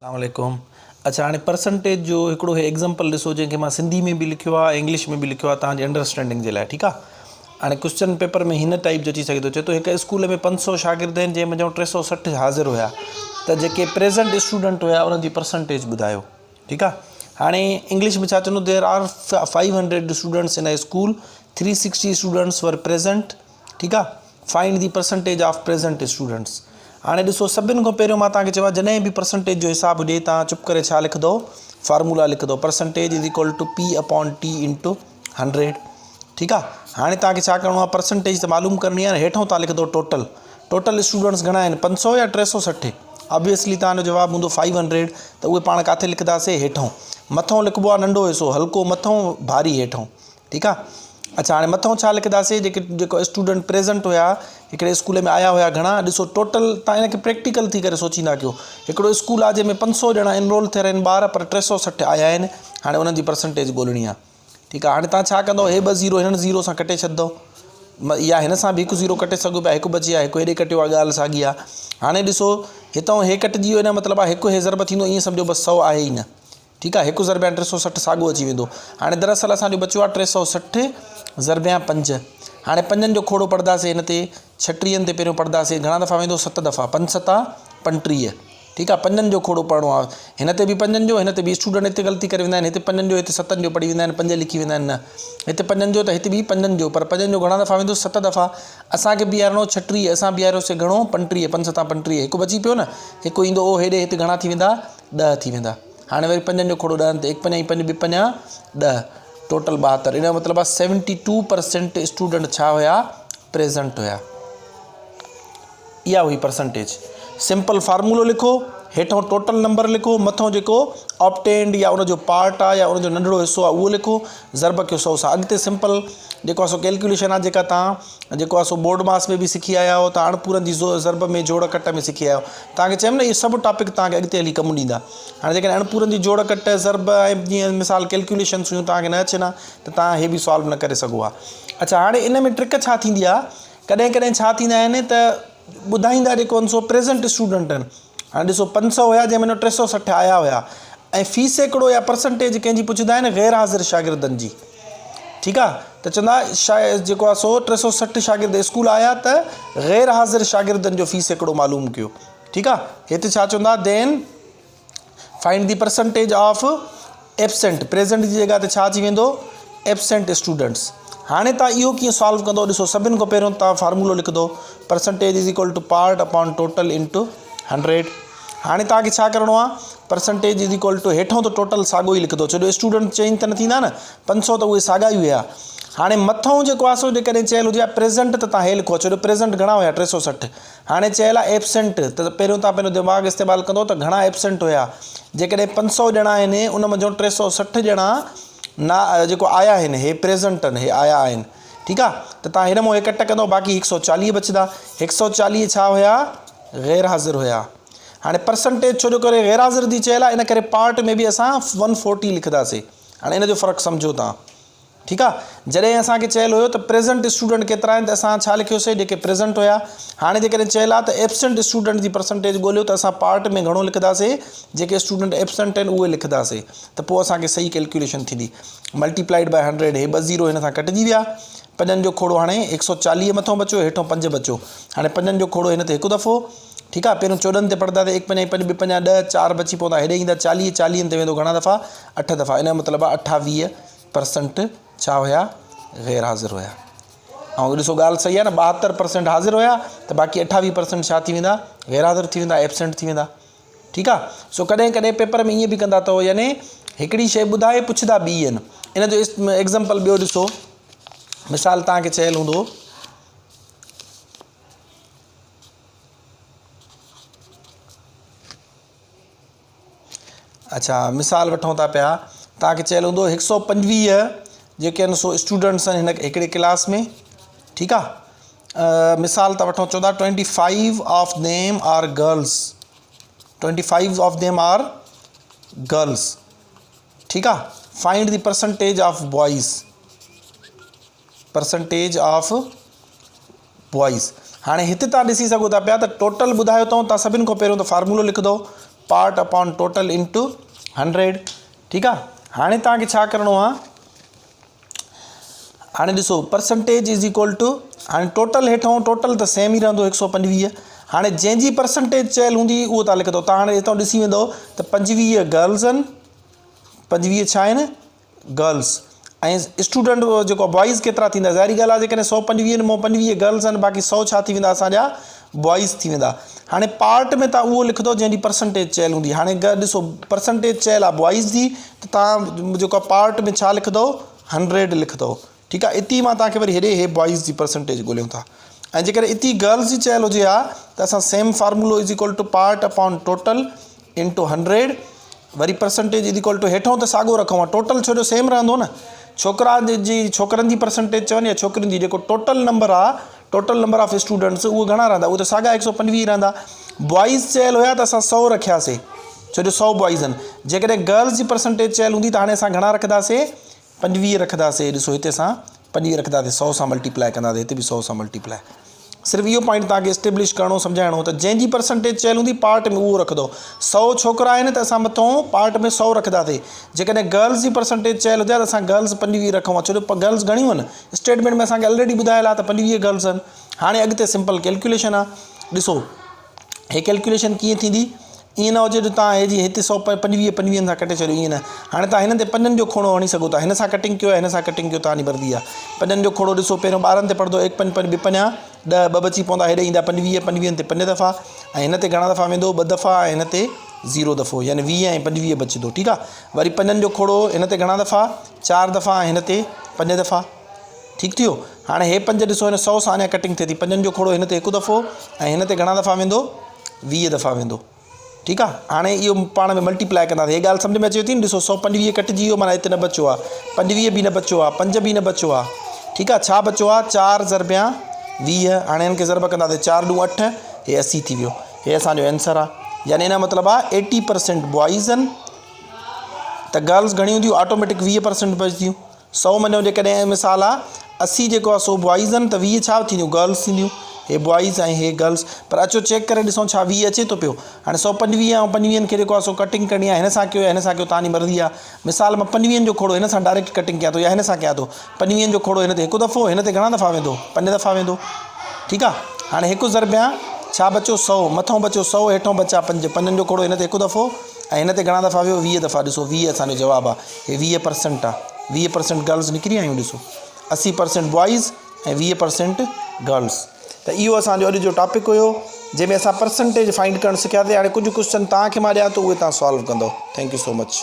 अस्सलामुअलैकुम। अच्छा हाणे परसेंटेज जो हिकिड़ो एग्ज़ाम्पल ॾिसो जंहिंखे मां सिंधी में बि लिखियो आहे, इंग्लिश में बि लिखियो आहे तव्हांजी अंडरस्टैंडिंग जे लाइ, ठीकु आहे। हाणे क्वेश्चन पेपर में हिन टाइप जो अची सघे थो, चए थो हिकु स्कूल में 500 शागिर्द आहिनि जंहिं में 360 हाज़िर हुया, त जेके प्रेज़ेंट स्टूडेंट हुया उन्हनि जी परसेंटेज ॿुधायो, ठीकु आहे। हाणे इंग्लिश में छा चवंदो, there R 500 students in a school, 360 students were present, ठीकु आहे। Find the percentage of present students. हाणे ॾिसो सभिनि खां पहिरियों मां तव्हांखे चवां, जॾहिं बि परसेंटेज जो हिसाबु ॾिए तव्हां चुप करे छा लिखंदो, फार्मूला लिखंदो, percentage is equal to P/T into 100, ठीकु आहे। हाणे तव्हांखे छा करिणो आहे, परसेंटेज त मालूम करणी आहे, हेठों तव्हां लिखंदो टोटल स्टूडेंट्स घणा आहिनि, 500 या 360। ऑब्वियसली तव्हांजो जवाबु हूंदो 500, त उहे पाण किथे लिखंदासीं, हेठों। मथों लिखिबो आहे नंढो हिसो, हल्को मथों, भारी हेठों, ठीकु आहे। अच्छा हाणे मथों छा लिखंदासीं, जेको स्टूडेंट प्रेज़ेंट हुया हिकिड़े स्कूल में आया हुया घणा, ॾिसो टोटल तव्हां हिनखे प्रैक्टिकल थी करे सोचींदा कयो। हिकिड़ो स्कूल आहे जंहिंमें 500 ॼणा एनरोल थियल आहिनि ॿार, पर 360 आया आहिनि। हाणे उन्हनि जी परसेंटेज ॻोल्हणी आहे, ठीकु आहे। हाणे तव्हां छा कंदो, हे 2 ज़ीरो हिननि ज़ीरो सां कटे छॾंदो, या हिन सां बि 1 ज़ीरो कटे सघो पिया, हिकु बची आहे, हिकु हेॾे कटियो आहे, ॻाल्हि साॻी आहे। हाणे ॾिसो हितां हे कटिजी वियो, हिन जो मतिलबु आहे हिकु हे ज़रब थींदो, ईअं सम्झो बसि 100 आहे ई न, ठीकु आहे। 1 ज़रबिया 360 साॻियो अची वेंदो। हाणे दरअसल असांजो बचियो आहे 360 ज़रबिया 5। हाणे 5 जो खोड़ो पढ़ंदासीं, हिन ते 36 ते पहिरियों पढ़ंदासीं, घणा दफ़ा वेंदो, 7 दफ़ा, 5 7 35, ठीकु आहे। 5 जो खोड़ो पढ़णो आहे, हिन ते बि 5 जो, हिन ते बि स्टूडेंट हिते ग़लती करे वेंदा आहिनि, हिते 5 जो, हिते 7 जो पढ़ी वेंदा आहिनि, 5 लिखी वेंदा आहिनि, न हिते 5 जो त हिते बि 5 जो, पर 5 जो घणा दफ़ा वेंदो, 7 दफ़ा। असांखे बीहारणो 36, असां बीहारियोसीं घणो, 35, 5 7 35, हिकु बची पियो न, हिकु ईंदो ओ हेॾे, हिते घणा थी वेंदा, 10 थी वेंदा। हाणे वरी 5 जो खोड़ो 10 ते, 1 5 5 2 5 10, टोटल 72। इन जो मतिलबु आहे 72% स्टूडेंट छा हुया, प्रेज़ेंट हुया। इहा हुई परसेंटेज। सिंपल फार्मूलो लिखो, हेठों टोटल नंबर लिखो, मथों जेको ऑप्टेंड या उनजो पार्ट आहे या उनजो नंढिड़ो हिसो आहे उहो लिखो, ज़रब कयो 100 सां। अॻिते सिंपल जेको आहे सो कैलकुलेशन आहे, जेका तव्हां जेको आहे सो बोर्ड मास में बि सिखी आया हो, तव्हां अणपूरनि जी ज़रब में जोड़ कट में सिखी आया हो। तव्हांखे चयमि न, इहे सभु टॉपिक तव्हांखे अॻिते हली कमु ॾींदा। हाणे जेकॾहिं अणपूरनि जी जोड़ कट, ज़रब ऐं जीअं मिसाल कैलकुलेशन्स हुयूं तव्हांखे न अचनि हा, त तव्हां हे बि सॉल्व न करे सघो हा। अच्छा हाणे इन में ट्रिक छा थींदी आहे, कॾहिं कॾहिं छा थींदा आहिनि त ॿुधाईंदा जेको आहिनि सो प्रेज़ेंट स्टूडेंट आहिनि। हाणे ॾिसो 500 हुया जंहिंमें 360 आया हुया, ऐं फ़ीस हिकिड़ो या परसेंटेज कंहिंजी पुछंदा आहिनि, ग़ैर हाज़िर शागिर्दनि जी, ठीकु आहे। त चवंदा शायदि जेको आहे सो 360 शागिर्द स्कूल आया, त ग़ैर हाज़िर शागिर्दनि जो फ़ीस हिकिड़ो मालूम कयो, ठीकु आहे। हिते छा चवंदा, then find the percentage of absent, present जी जॻह ते छा अची वेंदो, एब्सेंट स्टूडेंट्स। हाणे तव्हां इहो कीअं सॉल्व कंदो, ॾिसो सभिनि खां पहिरियों तव्हां फार्मूलो लिखंदो, percentage is equal to part upon total into 100। हाणे तव्हांखे छा करिणो आहे, परसेंटेज इज़ इक्वल टू हेठों त टोटल साॻियो ई लिखंदो, छो जो स्टूडेंट चेंज त न थींदा न, 500 त उहे साॻा ई हुया। हाणे मथों जेको आहे सो जेकॾहिं चयल हुजे प्रेज़ेंट, त तव्हां हे लिखो, छो जो प्रेज़ेंट घणा हुया, 360। हाणे चयल आहे एब्सेंट, त पहिरियों तव्हां पंहिंजो दिमाग़ इस्तेमालु कंदो त घणा एब्सेंट हुया। जेकॾहिं 500 ॼणा आहिनि, उन मंझि 360 ॼणा ना जेको आया आहिनि, हे प्रेज़ेंट आहिनि, हे आया आहिनि, ठीकु आहे। त तव्हां हिन मां हे कट कंदो, बाक़ी 140 बचंदा। 140 छा हुया, ग़ैर हाज़िर हुया। हाणे परसेंटेज छो जो करे ग़ैर हाज़िर जी चयल आहे, इन करे पार्ट में बि असां 140 लिखंदासीं। हाणे इन जो फ़र्क़ु सम्झो तव्हां, ठीकु आहे। जॾहिं असांखे चयल हुयो त प्रेज़ेंट स्टूडेंट केतिरा आहिनि, त असां छा लिखियोसीं, जेके प्रेज़ेंट हुया। हाणे जेकॾहिं चयल आहे त एब्सेंट स्टूडेंट जी परसेंटेज ॻोल्हियो, त असां पार्ट में घणो लिखंदासीं, जेके स्टूडेंट एब्सेंट आहिनि उहे लिखंदासीं, त पोइ असांखे सही कैलकुलेशन थींदी। मल्टीप्लाइड बाय 100, हे 2 ज़ीरो हिन सां कटिजी विया। 5 जो खोड़ो हाणे 140 मथों बचियो, हेठों 5 बचियो। हाणे 5 जो खोड़ो हिन ते हिकु दफ़ो, ठीकु आहे। पहिरियों 14 ते पढ़ंदा त 1 5 5 2 5 10, 4 बची पवंदा, हेॾे ईंदा 40, 40 ते वेंदो घणा दफ़ा, 8 दफ़ा। इन जो मतिलबु आहे 28% छा हुया, ग़ैर हाज़िर हुया। ऐं ॾिसो ॻाल्हि सही आहे न, 72% हाज़िर हुया, त बाक़ी 28% छा थी वेंदा, ग़ैर हाज़िर थी वेंदा, एब्सेंट थी वेंदा, ठीकु आहे। सो कॾहिं कॾहिं पेपर में ईअं बि कंदा अथव, यानी हिकिड़ी शइ ॿुधाए पुछंदा ॿी आहिनि। इन जो एग्ज़ाम्पल ॿियो ॾिसो, मिसाल तव्हांखे चयल हूंदो, अच्छा मिसाल वठूं था पिया, तव्हांखे चयल हूंदो 125 जेके आहिनि सो स्टूडेंट्स आहिनि हिन हिकिड़े क्लास में, ठीकु आहे। मिसाल था वठूं, चवंदा 25 of them are girls, 25 of them are girls, ठीकु आहे। Find the percentage of boys, percentage of boys. हाणे हिते तव्हां ॾिसी सघो था पिया त टोटल ॿुधायो अथऊं, तव्हां सभिनि खां पहिरियों त फार्मूलो लिखंदो, पार्ट अपॉन टोटल इंटू 100। ठीकु आहे। हाणे तव्हांखे छा करिणो आहे, हाणे ॾिसो परसेंटेज इज़ इक्वल टू, हाणे टोटल हेठों टोटल त सेम ई रहंदो 125। हाणे जंहिंजी परसेंटेज चयल हूंदी उहो तव्हां लिखंदो। तव्हां हाणे हितां ॾिसी वेंदो त 25 गर्ल्स आहिनि, 25 छा आहिनि गर्ल्स, ऐं स्टूडेंट जेको बॉइज़ केतिरा थींदा। ज़ाहिरी ॻाल्हि आहे जेकॾहिं 125 मां 25 गर्ल्स आहिनि, बाक़ी 100 छा थी वेंदा असांजा बॉइज़ थी वेंदा। हाणे पार्ट में तव्हां उहो लिखंदो जंहिंजी परसेंटेज चयल हूंदी। हाणे ॾिसो परसेंटेज चयल आहे बॉइज़ जी, त तव्हां जेको आहे पार्ट में छा लिखंदो 100 लिखंदो। ठीकु आहे। इती मां तव्हांखे वरी हेॾे बॉइज़ जी परसेंटेज ॻोल्हियूं था, ऐं जेकॾहिं इती गर्ल्स जी चयल हुजे हा त असां सेम फार्मूलो is equal to part upon total into 100, वरी परसेंटेज इज़ इक्वल टू हेठों त साॻियो रखूं आहे, टोटल छो जो सेम रहंदो न। छोकिरनि जी परसेंटेज चवनि या छोकिरियुनि जी, जेको टोटल नंबर आहे, टोटल नंबर ऑफ स्टूडेंट्स उहे घणा रहंदा, उहे त साॻा 125 रहंदा। बॉइज़ चयल हुया त असां 100 रखियासीं, छो जो 100 बॉइज़ आहिनि। जेकॾहिं गर्ल्स जी परसेंटेज चयल हूंदी त हाणे असां घणा रखंदासीं 25 रखंदासीं। ॾिसो हिते असां 25 रखंदासीं, 100 सां मल्टीप्लाई कंदासीं, हिते बि 100 सां मल्टीप्लाई। सिर्फ़ु इहो पॉइंट तव्हांखे एस्टेब्लिश करिणो सम्झाइणो त जंहिंजी परसेंटेज चयल हूंदी पार्ट में उहो रखंदो। 100 छोकिरा आहिनि त असां मथां पार्ट में 100 रखंदासीं। जेकॾहिं गर्ल्स जी परसेंटेज चयल हुजे त असां गर्ल्स 25 रखूं आहे, छो जो गर्ल्स घणियूं आहिनि, स्टेटमेंट में असांखे ऑलरेडी ॿुधायल आहे त 25 गर्ल्स आहिनि। हाणे अॻिते सिंपल कैलकुलेशन आहे। ॾिसो हे कैलकुलेशन कीअं थींदी, ईअं न हुजे जो तव्हां हे जी हिते 125 सां कटे छॾियो, ईअं न। हाणे तव्हां हिन ते पननि जो खोड़ो हणी सघो था, हिन सां कटिंग कयो आहे, हिन सां कटिंग कयो, तव्हांजी मर्ज़ी आहे। पननि जो खोड़ो ॾिसो पहिरियों ॿारनि ते पढ़ंदो 1 5 5 2 5 10 ॿ बची पवंदा, हेॾे ईंदा 25 25 ते 5 दफ़ा, ऐं हिन ते घणा दफ़ा वेंदो 2 दफ़ा, ऐं हिन ते 0 दफ़ो, यानी 20 ऐं 25 बचंदो। ठीकु आहे। वरी पननि जो खोड़ो हिन ते घणा दफ़ा 4 दफ़ा, ऐं हिन ते 5 दफ़ा। ठीकु थियो। हाणे हे 5 ॾिसो हिन 100 सां अञा कटिंग थिए थी, पननि जो खोड़ो हिन ते 1 दफ़ो, ऐं हिन ते घणा दफ़ा वेंदो 20 दफ़ा वेंदो। ठीकु आहे। हाणे इहो पाण में मल्टीप्लाई कंदासीं। हे ॻाल्हि सम्झ में अचे थी न। ॾिसो 125 कटिजी वियो, माना हिते न बचियो आहे, 25 बि न बचियो आहे, 5 बि न बचियो आहे। ठीकु आहे। छा बचियो आहे 4 ज़रबिया 20। हाणे हिनखे ज़रब कंदासीं, 4 × 8 हे 80 थी वियो। हे असांजो आंसर आहे। यानी इन जो मतिलबु आहे 80% बॉइज़ आहिनि त गर्ल्स घणी हूंदियूं, ऑटोमेटिक 20% बचंदियूं। 100 मञो जेकॾहिं मिसाल आहे 80 जेको आहे 100 बॉइज़ आहिनि त 20 छा थींदियूं गर्ल्स थींदियूं। हे बॉइज़ ऐं हे गर्ल्स। पर अचो चेक करे ॾिसूं छा 20 अचे थो पियो। हाणे 125 ऐं 25 खे जेको आहे सो कटिंग करणी आहे, हिन सां कयो या हिन सां कयो, तव्हांजी मर्ज़ी आहे। मिसाल मां 25 जो खोड़ो हिन सां डायरेक्ट कटिंग कयां थो या हिन सां कयां थो। 25 जो खोड़ो हिन ते 1 दफ़ो, हिन ते घणा दफ़ा वेंदो 5 दफ़ा वेंदो। ठीकु आहे। हाणे 1 ज़रबिया छा बचियो 100, मथां बचियो 100, हेठों बचा 5। 5 जो खोड़ो हिन ते 1 दफ़ो, ऐं हिन ते घणा दफ़ा वियो 20 दफ़ा। ॾिसो 20 असांजो जवाबु आहे। हे 20% आहे। 20% गर्ल्स निकिरी आयूं। ॾिसो 80% बॉइज़ ऐं 20% गर्ल्स। त इहो असांजो अॼु जो टॉपिक हुयो, जंहिंमें असां परसेंटेज फाइंड करणु सिखियासीं। हाणे कुझु क्वेश्चन तव्हांखे मां ॾियां थो, उहे तव्हां सॉल्व कंदो। Thank you so much.